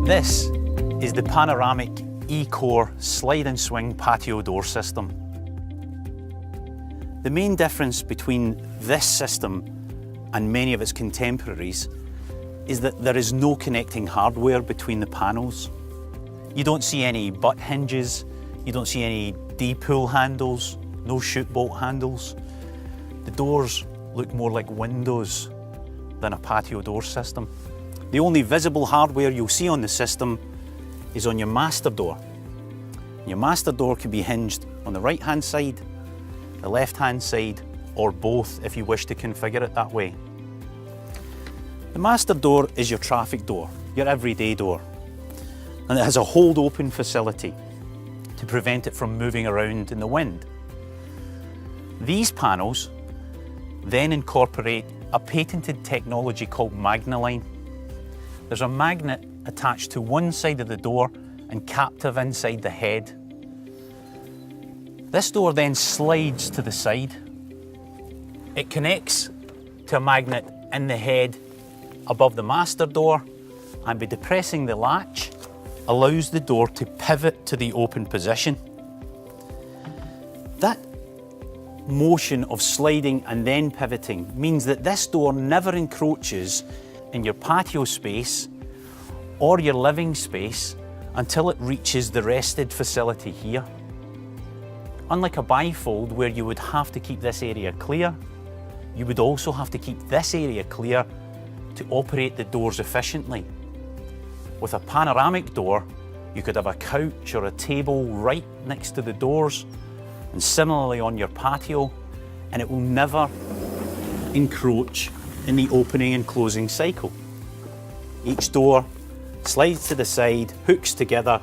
This is the panoramic E-Core slide and swing patio door system. The main difference between this system and many of its contemporaries is that there is no connecting hardware between the panels. You don't see any butt hinges, you don't see any D-pull handles, no chute bolt handles. The doors look more like windows than a patio door system. The only visible hardware you'll see on the system is on your master door. Your master door can be hinged on the right hand side, the left hand side, or both if you wish to configure it that way. The master door is your traffic door, your everyday door, and it has a hold open facility to prevent it from moving around in the wind. These panels then incorporate a patented technology called Magnaline. There's a magnet attached to one side of the door and captive inside the head. This door then slides to the side. It connects to a magnet in the head above the master door, and by depressing the latch allows the door to pivot to the open position. That motion of sliding and then pivoting means that this door never encroaches in your patio space or your living space until it reaches the rested facility here. Unlike a bifold where you would have to keep this area clear, you would also have to keep this area clear to operate the doors efficiently. With a panoramic door, you could have a couch or a table right next to the doors, and similarly on your patio, and it will never encroach in the opening and closing cycle. Each door slides to the side, hooks together,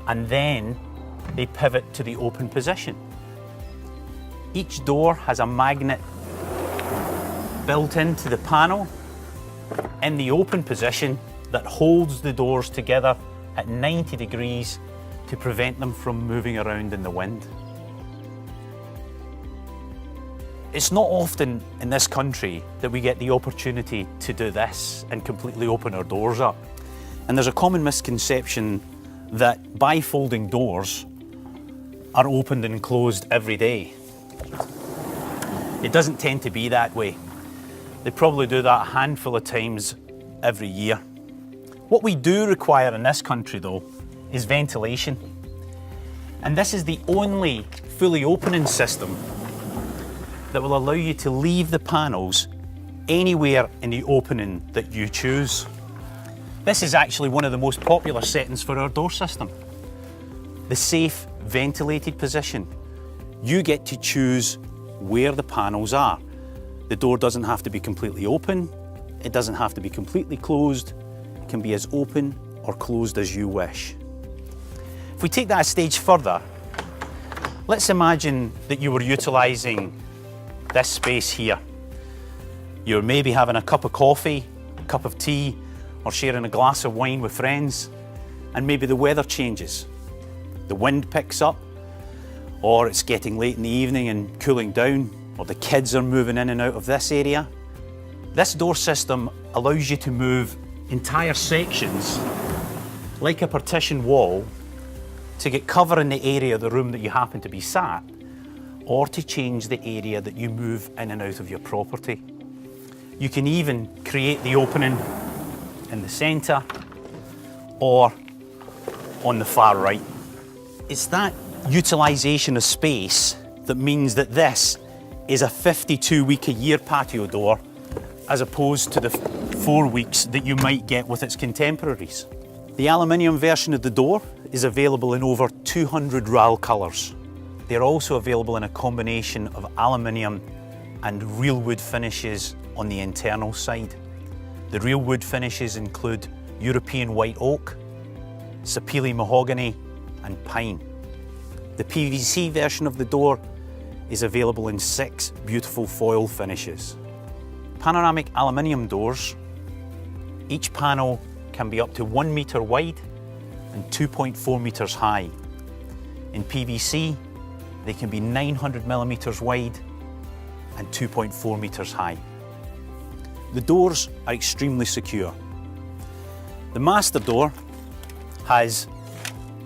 and then they pivot to the open position. Each door has a magnet built into the panel in the open position that holds the doors together at 90 degrees to prevent them from moving around in the wind. It's not often in this country that we get the opportunity to do this and completely open our doors up. And there's a common misconception that bifolding doors are opened and closed every day. It doesn't tend to be that way. They probably do that a handful of times every year. What we do require in this country though is ventilation. And this is the only fully opening system that will allow you to leave the panels anywhere in the opening that you choose. This is actually one of the most popular settings for our door system. The safe, ventilated position. You get to choose where the panels are. The door doesn't have to be completely open, it doesn't have to be completely closed, it can be as open or closed as you wish. If we take that a stage further, let's imagine that you were utilising this space here. You're maybe having a cup of coffee, a cup of tea, or sharing a glass of wine with friends, and maybe the weather changes. The wind picks up, or it's getting late in the evening and cooling down, or the kids are moving in and out of this area. This door system allows you to move entire sections, like a partition wall, to get cover in the area of the room that you happen to be sat, or to change the area that you move in and out of your property. You can even create the opening in the centre or on the far right. It's that utilisation of space that means that this is a 52-week-a-year patio door as opposed to the 4 weeks that you might get with its contemporaries. The aluminium version of the door is available in over 200 RAL colours. They're also available in a combination of aluminium and real wood finishes on the internal side. The real wood finishes include European white oak, sapele mahogany, and pine. The PVC version of the door is available in 6 beautiful foil finishes. Panoramic aluminium doors, each panel can be up to 1 metre wide and 2.4 metres high. In PVC, they can be 900 millimetres wide and 2.4 metres high. The doors are extremely secure. The master door has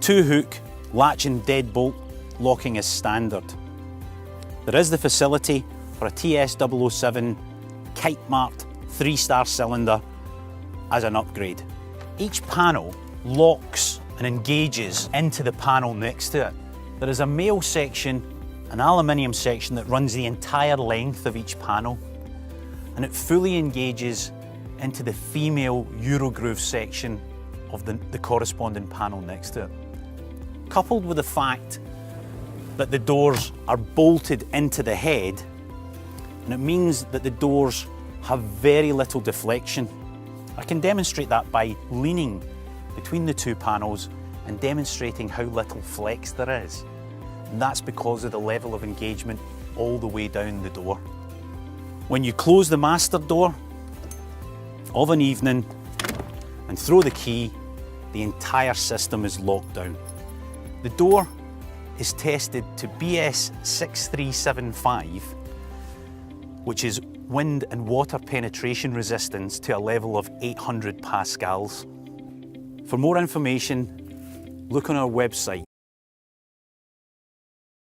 2-hook latch and deadbolt locking as standard. There is the facility for a TS007 kite-marked 3-star cylinder as an upgrade. Each panel locks and engages into the panel next to it. There is a male section, an aluminium section that runs the entire length of each panel, and it fully engages into the female Eurogroove section of the corresponding panel next to it. Coupled with the fact that the doors are bolted into the head, and it means that the doors have very little deflection. I can demonstrate that by leaning between the two panels and demonstrating how little flex there is. And that's because of the level of engagement all the way down the door. When you close the master door of an evening and throw the key, the entire system is locked down. The door is tested to BS 6375, which is wind and water penetration resistance to a level of 800 pascals. For more information, look on our website